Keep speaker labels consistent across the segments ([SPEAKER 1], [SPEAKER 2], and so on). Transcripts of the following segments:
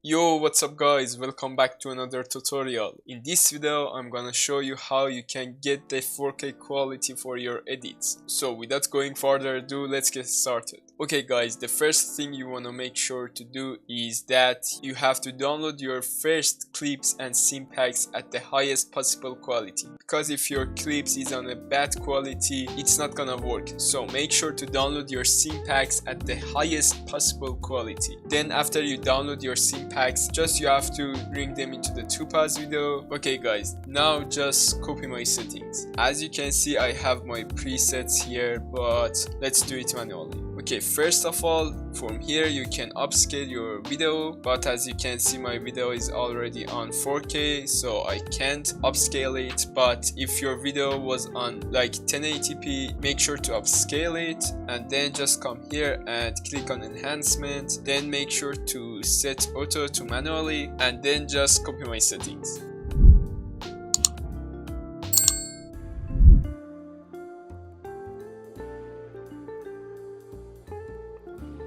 [SPEAKER 1] Yo, what's up guys, welcome back to another tutorial. In this video I'm gonna show you how you can get the 4K quality for your edits. So without going further ado, let's get started. Okay guys, the first thing you want to make sure to do is that you have to download your first clips and scene packs at the highest possible quality, because if your clips is on a bad quality it's not gonna work. So make sure to download your scene packs at the highest possible quality. Then after you download your scene packs, you have to bring them into the Topaz video. Okay guys, now just copy my settings. As you can see I have my presets here, but let's do it manually. Okay, first of all, from here you can upscale your video, but as you can see my video is already on 4K, so I can't upscale it. But if your video was on like 1080p, make sure to upscale it, and then just come here and click on enhancement, then make sure to set auto to manually, and then just copy my settings.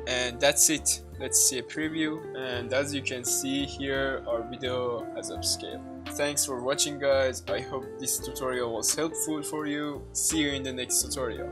[SPEAKER 1] And that's it. Let's see a preview, and as you can see here our video has upscaled. Thanks for watching guys, I hope this tutorial was helpful for you. See you in the next tutorial.